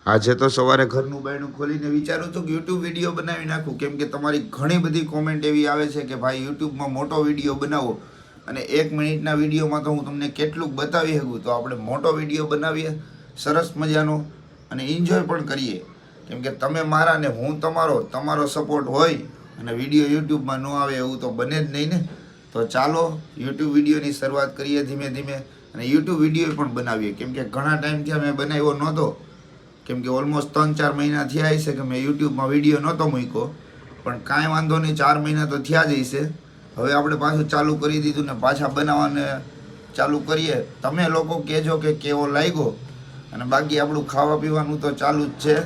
આજે તો સવારે ઘરનું બાયણું ખોલીને વિચારું છું કે યુટ્યુબ વિડીયો બનાવી નાખું, કેમ કે તમારી ઘણી બધી કોમેન્ટ એવી આવે છે કે ભાઈ યુટ્યુબમાં મોટો વિડીયો બનાવો, અને 1 મિનિટના વિડીયોમાં તો હું તમને કેટલુંક બતાવી શકું. તો આપણે મોટો વિડીયો બનાવીએ સરસ મજાનો અને એન્જોય પણ કરીએ, કેમ કે તમે મારા ને હું તમારો સપોર્ટ હોય અને વિડીયો યુટ્યુબમાં ન આવે એવું તો બને જ નહીં ને. તો ચાલો યુટ્યુબ વિડીયોની શરૂઆત કરીએ ધીમે ધીમે, અને યુટ્યુબ વિડીયો પણ બનાવીએ, કેમ કે ઘણા ટાઈમથી મેં બનાવ્યો નહોતો, કેમ કે ઓલમોસ્ટ 3-4 મહિના થયા હશે કે મેં યુટ્યુબમાં વિડીયો નહોતો મૂક્યો, પણ કાંઈ વાંધો નહીં, 4 મહિના તો થયા જ હશે. હવે આપણે પાછું ચાલુ કરી દીધું ને પાછા બનાવવાને ચાલુ કરીએ. તમે લોકો કહેજો કે કેવો લાગ્યો, અને બાકી આપણું ખાવા પીવાનું તો ચાલુ જ છે,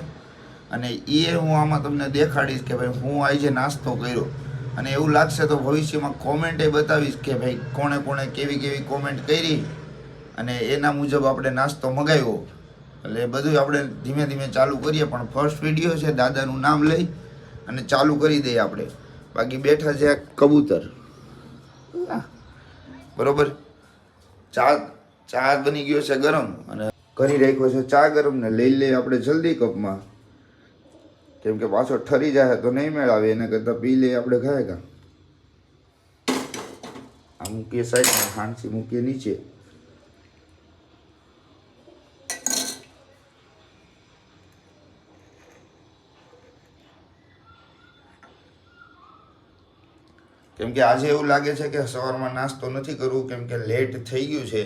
અને એ હું આમાં તમને દેખાડીશ કે ભાઈ હું આજે નાસ્તો કર્યો, અને એવું લાગશે તો ભવિષ્યમાં કોમેન્ટે બતાવીશ કે ભાઈ કોણે કોણે કેવી કેવી કોમેન્ટ કરી અને એના મુજબ આપણે નાસ્તો મગાવ્યો. એટલે એ બધું આપણે ધીમે ધીમે ચાલુ કરીએ, પણ ફર્સ્ટ વિડીયો છે દાદાનું નામ લઈ અને ચાલુ કરી દઈએ આપણે. બાકી બેઠા છે કબૂતર, બરોબર. ચા બની ગયો છે ગરમ, અને કરી રાખ્યો છે ચા ગરમ, ને લઈ લઈએ આપણે જલ્દી કપમાં, કેમ કે પાછો ઠરી જાય તો નહીં મેળ આવે, એના કરતાં પી લઈએ આપણે ખાય. આ મૂકીએ સાઈડમાં, હાંસી મૂકીએ નીચે. કેમ કે આજે એવું લાગે છે કે સવારમાં નાસ્તો નથી કરવું, કેમ કે લેટ થઈ ગયું છે,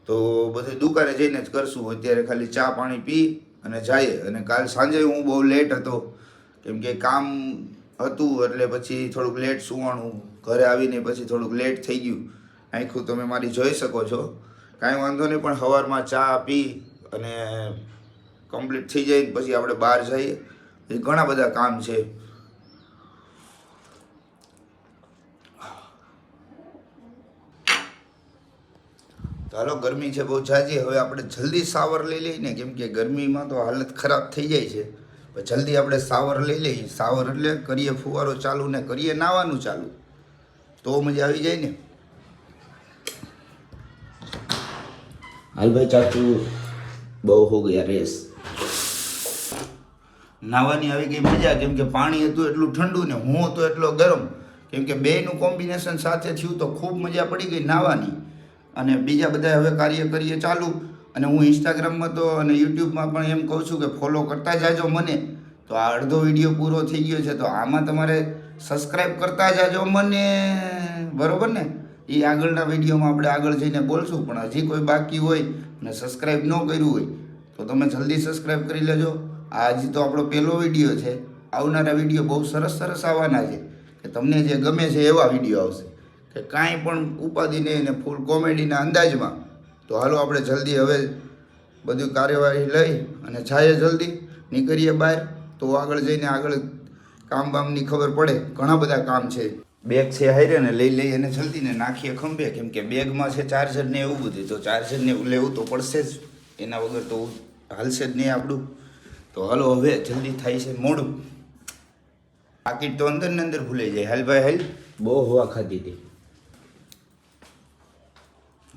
તો બધું દુકાને જઈને જ કરશું. અત્યારે ખાલી ચા પાણી પી અને જઈએ. અને કાલ સાંજે હું બહુ લેટ હતો, કેમ કે કામ હતું, એટલે પછી થોડુંક લેટ સુવાનું, ઘરે આવીને પછી થોડુંક લેટ થઈ ગયું. આખું તમે મારી જોઈ શકો છો, કાંઈ વાંધો નહીં, પણ સવારમાં ચા પી અને કમ્પ્લીટ થઈ જાય પછી આપણે બહાર જઈએ. ઘણા બધા કામ છે. ચાલો, ગરમી છે બહુ ઝાઝી. હવે આપણે જલ્દી શાવર લઈ લઈએ ને, કેમ કે ગરમીમાં તો હાલત ખરાબ થઈ જાય છે. જલ્દી આપણે શાવર લઈ લઈએ. શાવર એટલે કરીએ ફુવારો ચાલુ ને કરીએ નાહવાનું ચાલુ, તો મજા આવી જાય ને. હાલ ભાઈ ચાચુ, બહુ હો ગયા રેસ. નાહવાની આવી ગઈ મજા, કેમ કે પાણી હતું એટલું ઠંડુ ને હું હતો એટલો ગરમ, કેમ કે બેયનું કોમ્બિનેશન સાથે થયું તો ખૂબ મજા પડી ગઈ નાહવાની. અને બીજા બધા હવે કાર્ય કરીએ ચાલુ, અને હું ઇન્સ્ટાગ્રામમાં તો અને યુટ્યુબમાં પણ એમ કહું છું કે ફોલો કરતા જાજો મને. તો આ અડધો વિડીયો પૂરો થઈ ગયો છે, તો આમાં તમારે સબસ્ક્રાઈબ કરતા જાજો મને, બરોબર ને. એ આગળના વિડીયોમાં આપણે આગળ જઈને બોલશું, પણ હજી કોઈ બાકી હોય અને સબસ્ક્રાઈબ ન કર્યું હોય તો તમે જલ્દી સબસ્ક્રાઈબ કરી લેજો. આ હજી તો આપણો પહેલો વિડીયો છે. આવનારા વિડીયો બહુ સરસ સરસ આવવાના છે, કે તમને જે ગમે છે એવા વિડીયો આવશે, કે કાંઈ પણ ઉપાધિ નહીં ને ફૂલ કોમેડીના અંદાજમાં. તો હાલો આપણે જલ્દી હવે બધું કાર્યવાહી લઈ અને જઈએ, જલ્દી નીકળીએ બહાર. તો આગળ જઈને આગળ કામ બામની ખબર પડે, ઘણા બધા કામ છે. બેગ છે હારે ને લઈ લઈએ અને જલ્દી ને નાખીએ ખંભે, કેમ કે બેગમાં છે ચાર્જર ને એવું બધું, તો ચાર્જરને લેવું તો પડશે જ, એના વગર તો હાલશે જ નહીં આપણું. તો હાલો હવે જલ્દી થાય છે મોડું. પાકીટ તો અંદર ને અંદર ભૂલાઈ જાય. હાલ ભાઈ હાલ, બહુ હવા ખાધી હતી.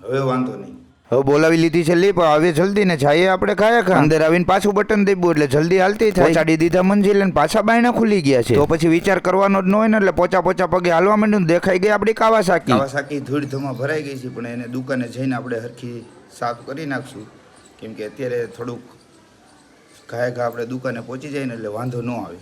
હવે વાંધો નહીં, હવે બોલાવી લીધી છે લીપ. હવે જલ્દી ને જઈએ આપણે ખાયા અંદર આવીને પાછું બટન દબાવ્યું એટલે જલ્દી હાલતી થાય. પહોંચાડી દીધા મંજિલ ને પાછા બાયણા ખુલી ગયા છે. તો પછી વિચાર કરવાનો જ ન હોય ને, એટલે પોચા પગે હાલવા માંડ્યું. દેખાઈ ગઈ આપણી કાવાસાકી ધૂળધમાં ભરાઈ ગઈ છે, પણ એને દુકાને જઈને આપણે હરખી સાફ કરી નાખશું, કેમ કે અત્યારે થોડુંક ઘાય આપણે દુકાને પહોંચી જાય ને એટલે વાંધો ન આવે.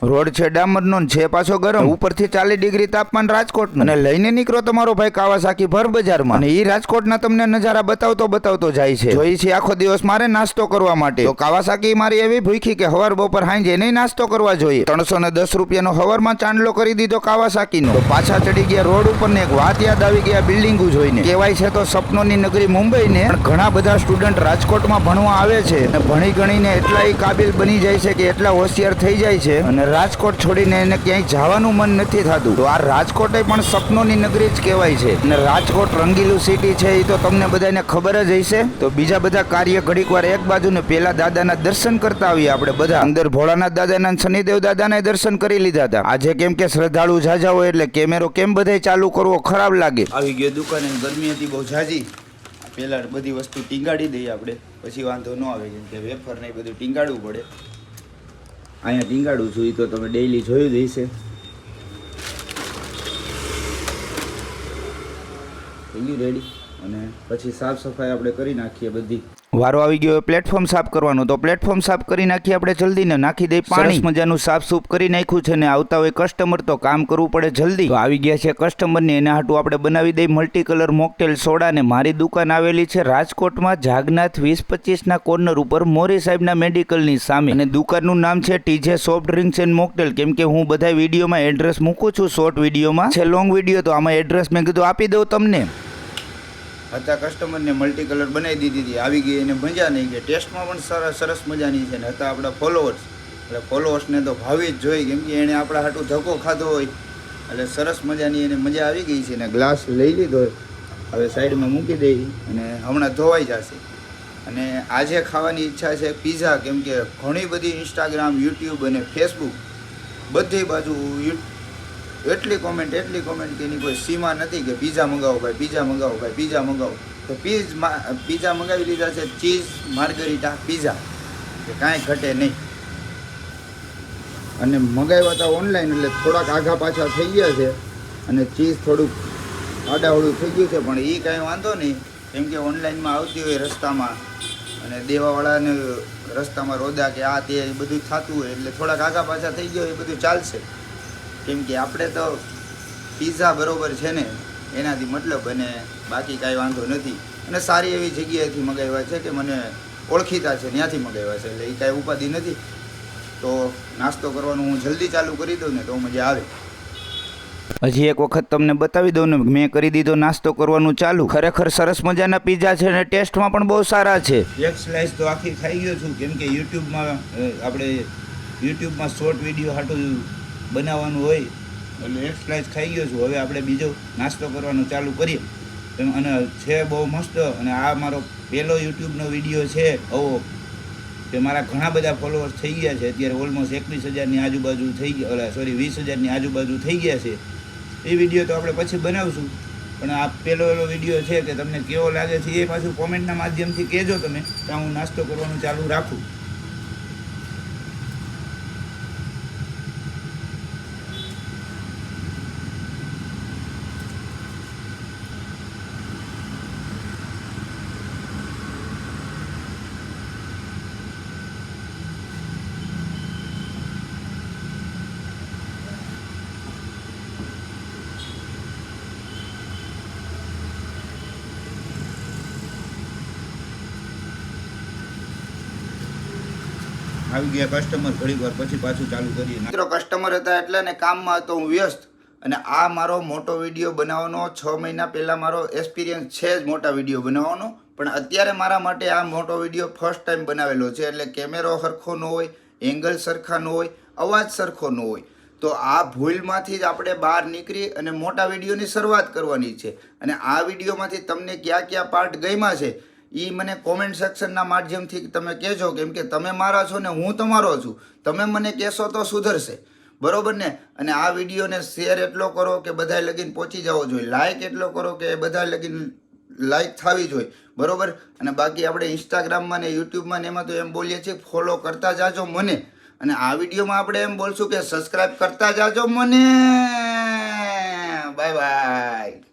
રોડ છે ડામરનો, છે પાછો ગરમ, ઉપરથી 40 ડિગ્રી તાપમાન રાજકોટનું. અને લઈને નીકળો તમારો ભાઈ કાવાસાકી ભર બજારમાં, અને એ રાજકોટના તમને નજારા બતાવતો જાય છે. જોઈ છે આખો દિવસ મારે નાસ્તો કરવા માટે, તો કાવાસાકી મારી એવી ભૂખી કે હવાર બપોર હાંજે નહીં નાસ્તો કરવા જોઈએ. 310 રૂપિયાનો હવારમાં ચાંદલો કરી દીધો કાવાસાકીનો. તો પાછા ચડી ગયા રોડ ઉપર ને એક વાત યાદ આવી ગયા બિલ્ડિંગો જોઈને. કહેવાય છે તો સપનોની નગરી મુંબઈ ને, પણ ઘણા બધા સ્ટુડન્ટ રાજકોટમાં ભણવા આવે છે, અને ભણી ગણીને એટલા કાબિલ બની જાય છે કે એટલા હોશિયાર થઈ જાય છે, અને રાજકોટ છોડીને એને ક્યાંય જવાનું મન નથી થતું. તો આ રાજકોટ પણ સપનોની નગરી જ કહેવાય છે, અને રાજકોટ રંગીલું સિટી છે એ તો તમને બધાને ખબર જ હશે. તો બીજા બધા કાર્ય ઘડીક વાર એક બાજુ ને પેલા દાદાના દર્શન કરતા આવીએ આપણે બધા. અંદર ભોળાનાથ દાદાના શનિદેવ દાદાના દર્શન કરી લીધા હતા. આજે કેમ કે શ્રદ્ધાળુ ઝાઝા હોય એટલે કેમેરો કેમ બધાય ચાલુ કરવો ખરાબ લાગે. આવી ગયો દુકાને, ગરમી હતી બહુ ઝાઝી. પેલા બધી વસ્તુ ટીંગાડી દઈએ આપણે. પછી વાંધો ન આવે, કેમ કે વેફર ને એ બધું ટીંગાડવું પડે. અહીંયા ટીંગાડું છું, એ તો તમે ડેઈલી જોયું જ હશે. રેડી. અને પછી સાફ સફાઈ આપણે કરી નાખીએ બધી. વારો આવી ગયો પ્લેટફોર્મ સાફ કરવાનો, તો પ્લેટફોર્મ સાફ કરી નાખીએ આપણે જલ્દી ને. નાખી દઈ પાણી. મજાનું સાફ સૂફ કરી નાખ્યું છે ને આવતા હોય કસ્ટમર તો કામ કરવું પડે જલ્દી. તો આવી ગયા છે કસ્ટમર ને, એના હાટું આપણે બનાવી દઈ મલ્ટી કલર મોકટેલ સોડા. ને મારી દુકાન આવેલી છે રાજકોટમાં જાગનાથ 20-25 ના કોર્નર ઉપર મોરી સાહેબના મેડિકલની સામે. અને દુકાનનું નામ છે TJ soft drinks and mocktail. કેમ કે હું બધા વિડીયોમાં એડ્રેસ મૂકું છું, શોર્ટ વિડીયોમાં છે, લોંગ વિડીયો તો આમાં એડ્રેસ મેં કીધું આપી દઉં તમને. હતા કસ્ટમરને મલ્ટી કલર બનાવી દીધી હતી, આવી ગઈ એને મજા નહીં, કે ટેસ્ટમાં પણ સરસ મજાની છે. ને હતા આપણા ફોલોઅર્સ, એટલે ફોલોઅર્સને તો ભાવી જ જોઈ, કેમ કે એણે આપણા હાટું ધક્કો ખાધો હોય, એટલે સરસ મજાની એને મજા આવી ગઈ છે. ને ગ્લાસ લઈ લીધો, હવે સાઈડમાં મૂકી દઈ અને હમણાં ધોવાઈ જશે. અને આજે ખાવાની ઈચ્છા છે પીઝા, કેમ કે ઘણી બધી ઇન્સ્ટાગ્રામ, યુટ્યુબ અને ફેસબુક બધી બાજુ એટલી કોમેન્ટ કે એની કોઈ સીમા નથી, કે પીઝા મંગાવો ભાઈ, પીઝા મંગાવો ભાઈ, પીઝા મંગાવો. તો પીઝા મંગાવી લીધા છે, ચીઝ માર્ગરીટા પીઝા, કે કાંઈ ઘટે નહીં. અને મંગાવ્યા હતા ઓનલાઈન, એટલે થોડાક આઘા પાછા થઈ ગયા છે, અને ચીઝ થોડુંક આડાવડું થઈ ગયું છે, પણ એ કાંઈ વાંધો નહીં, કેમ કે ઓનલાઈનમાં આવતી હોય રસ્તામાં, અને દેવાવાળાને રસ્તામાં રોદા કે આ તે બધું થતું હોય, એટલે થોડાક આઘા પાછા થઈ ગયો, એ બધું ચાલશે. કેમ કે આપણે તો પીઝા બરોબર છે ને, એનાથી મતલબ, અને બાકી કાંઈ વાંધો નથી. અને સારી એવી જગ્યાએથી મગાવ્યા છે, કે મને ઓળખીતા છે ત્યાંથી મગાવ્યા છે, એટલે એ કાંઈ ઉપાધિ નથી. તો નાસ્તો કરવાનું હું જલ્દી ચાલુ કરી દઉં ને તો મજા આવે. હજી એક વખત તમને બતાવી દઉં ને, મેં કરી દીધો નાસ્તો કરવાનું ચાલુ. ખરેખર સરસ મજાના પીઝા છે ને ટેસ્ટમાં પણ બહુ સારા છે. એક સ્લાઇસ તો આખી ખાઈ ગયો છું, કેમ કે યુટ્યુબમાં શોર્ટ વિડીયો હાટું બનાવવાનું હોય, એટલે એક સ્લાઇસ ખાઈ ગયો છું. હવે આપણે બીજો નાસ્તો કરવાનું ચાલુ કરીએ. અને છે બહુ મસ્ત. અને આ મારો પહેલો યુટ્યુબનો વિડીયો છે આવો, કે મારા ઘણા બધા ફોલોઅર્સ થઈ ગયા છે અત્યારે, ઓલમોસ્ટ 21,000ની આજુબાજુ થઈ ગયા, 20,000ની આજુબાજુ થઈ ગયા છે. એ વિડીયો તો આપણે પછી બનાવશું, પણ આ પહેલો વિડીયો છે, કે તમને કેવો લાગે છે એ પાછું કોમેન્ટના માધ્યમથી કહેજો તમે, તો હું નાસ્તો કરવાનું ચાલુ રાખું. આવી ગયા કસ્ટમર, થોડીક વાર પછી પાછું ચાલુ કરીએ. મિત્રો કસ્ટમર હતા એટલે ને કામમાં હતો હું વ્યસ્ત. અને આ મારો મોટો વિડીયો બનાવવાનો 6 મહિના પહેલાં મારો એક્સપિરિયન્સ છે જ મોટા વિડીયો બનાવવાનો, પણ અત્યારે મારા માટે આ મોટો વિડીયો ફર્સ્ટ ટાઈમ બનાવેલો છે. એટલે કેમેરો સરખો ન હોય, એંગલ સરખા ન હોય, અવાજ સરખો ન હોય. તો આ ભૂલમાંથી જ આપણે બહાર નીકળી અને મોટા વિડીયોની શરૂઆત કરવાની છે. અને આ વિડીયોમાંથી તમને કયા કયા પાર્ટ ગમ્યા છે એ મને કોમેન્ટ સેક્શનના માધ્યમથી તમે કહેજો, કેમ કે તમે મારા છો ને હું તમારો છું. તમે મને કહેશો તો સુધરશે, બરોબર ને. અને આ વિડીયોને શેર એટલો કરો કે બધાય લગીન પહોંચી જવો જોઈએ, લાઇક એટલો કરો કે બધાય લગીન લાઇક થવી જોઈએ, બરોબર. અને બાકી આપણે ઇન્સ્ટાગ્રામમાં ને યુટ્યુબમાં ને એમાં તો એમ બોલીએ છીએ ફોલો કરતા જાજો મને. અને આ વિડીયોમાં આપણે એમ બોલશું કે સબસ્ક્રાઈબ કરતા જાજો મને. Bye bye.